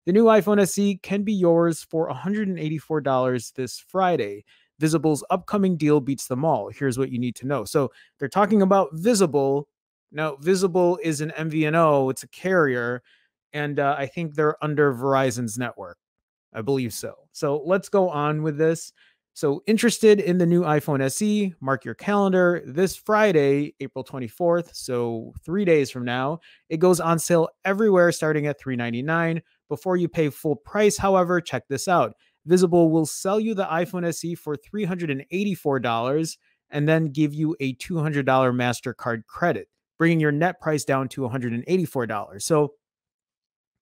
The new iPhone SE can be yours for $184 this Friday. Visible's upcoming deal beats them all. Here's what you need to know. So they're talking about Visible. Now, Visible is an MVNO, it's a carrier, and I think they're under Verizon's network. I believe so. So let's go on with this. So, interested in the new iPhone SE? Mark your calendar. This Friday, April 24th, so 3 days from now, it goes on sale everywhere starting at $399. Before you pay full price, however, check this out. Visible will sell you the iPhone SE for $384 and then give you a $200 MasterCard credit, bringing your net price down to $184. So,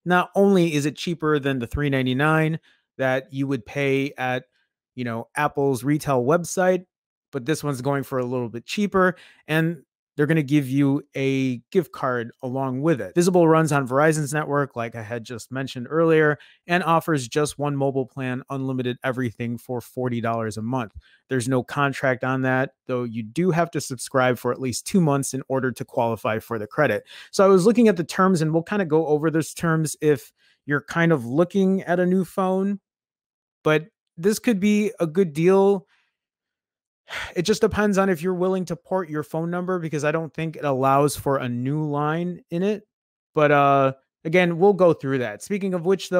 not only is it cheaper than the $399 that you would pay at, Apple's retail website, but this one's going for a little bit cheaper, and they're going to give you a gift card along with it. Visible runs on Verizon's network, like I had just mentioned earlier, and offers just one mobile plan, unlimited everything for $40 a month. There's no contract on that, though you do have to subscribe for at least 2 months in order to qualify for the credit. So I was looking at the terms, and we'll kind of go over those terms if you're kind of looking at a new phone, but this could be a good deal. It just depends on if you're willing to port your phone number, because I don't think it allows for a new line in it. But again, we'll go through that. Speaking of which,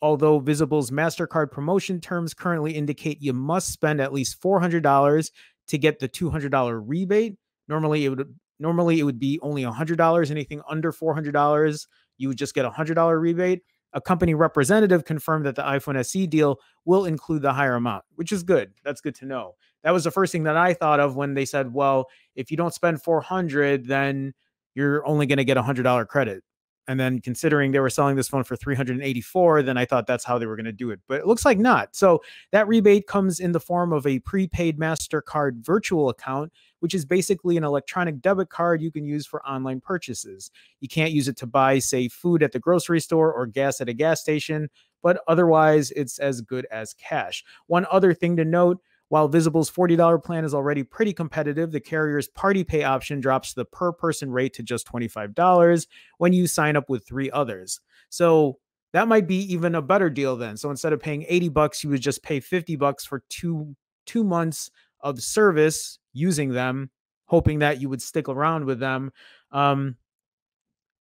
although Visible's MasterCard promotion terms currently indicate you must spend at least $400 to get the $200 rebate, normally it would be only $100. Anything under $400, you would just get a $100 rebate. A company representative confirmed that the iPhone SE deal will include the higher amount, which is good. That's good to know. That was the first thing that I thought of when they said, well, if you don't spend $400, then you're only going to get a $100 credit. And then considering they were selling this phone for $384, then I thought that's how they were going to do it. But it looks like not. So that rebate comes in the form of a prepaid MasterCard virtual account, which is basically an electronic debit card you can use for online purchases. You can't use it to buy, say, food at the grocery store or gas at a gas station, but otherwise it's as good as cash. One other thing to note, while Visible's $40 plan is already pretty competitive, the carrier's party pay option drops the per person rate to just $25 when you sign up with 3 others. So that might be even a better deal then. So instead of paying $80, you would just pay $50 for two months of service using them, hoping that you would stick around with them.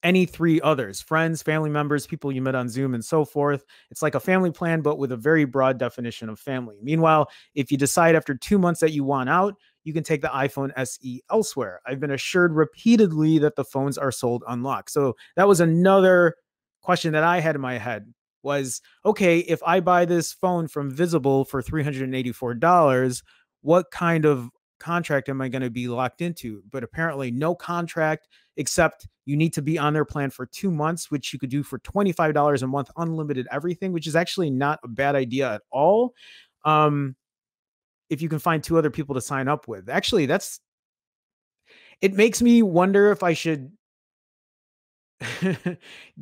Any 3 others, friends, family members, people you met on Zoom, and so forth. It's like a family plan, but with a very broad definition of family. Meanwhile, if you decide after 2 months that you want out, you can take the iPhone SE elsewhere. I've been assured repeatedly that the phones are sold unlocked. So that was another question that I had in my head was, okay, if I buy this phone from Visible for $384, what kind of contract am I going to be locked into? But apparently no contract, except you need to be on their plan for 2 months, which you could do for $25 a month, unlimited everything, which is actually not a bad idea at all. If you can find 2 other people to sign up with. Actually, it makes me wonder if I should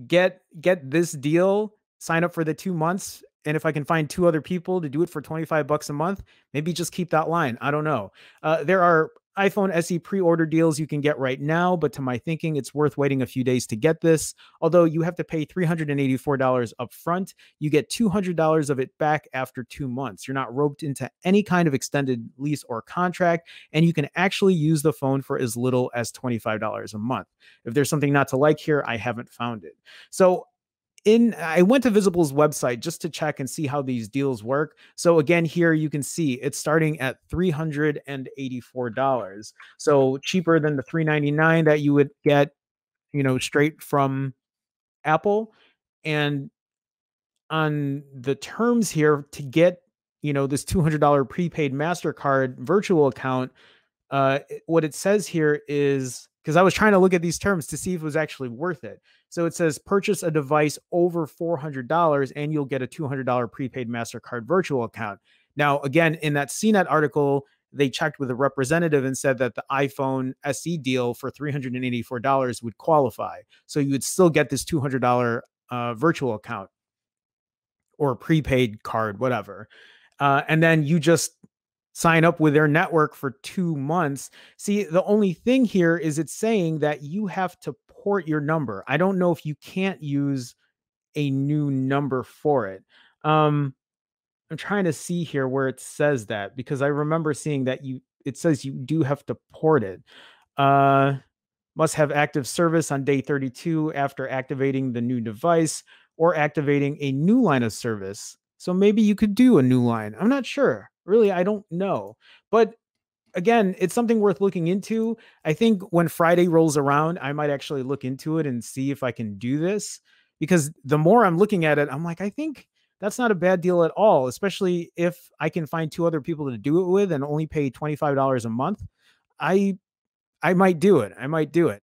get this deal, sign up for the 2 months, and if I can find 2 other people to do it for $25 a month, maybe just keep that line. I don't know. There are iPhone SE pre-order deals you can get right now, but to my thinking, it's worth waiting a few days to get this. Although you have to pay $384 up front, you get $200 of it back after 2 months. You're not roped into any kind of extended lease or contract, and you can actually use the phone for as little as $25 a month. If there's something not to like here, I haven't found it. So I went to Visible's website just to check and see how these deals work. So again, here you can see it's starting at $384. So cheaper than the $399 that you would get, straight from Apple. And on the terms here to get, this $200 prepaid MasterCard virtual account, what it says here is, because I was trying to look at these terms to see if it was actually worth it. So it says purchase a device over $400 and you'll get a $200 prepaid MasterCard virtual account. Now, again, in that CNET article, they checked with a representative and said that the iPhone SE deal for $384 would qualify. So you would still get this $200 virtual account or prepaid card, whatever. And then you just sign up with their network for 2 months. See, the only thing here is it's saying that you have to port your number. I don't know if you can't use a new number for it. Um, I'm trying to see here where it says that because I remember seeing that it says you do have to port it. Uh, must have active service on day 32 after activating the new device or activating a new line of service. So maybe you could do a new line. I'm not sure. Really, I don't know. But again, it's something worth looking into. I think when Friday rolls around, I might actually look into it and see if I can do this because the more I'm looking at it, I'm like, I think that's not a bad deal at all, especially if I can find two other people to do it with and only pay $25 a month. I I might do it. I might do it.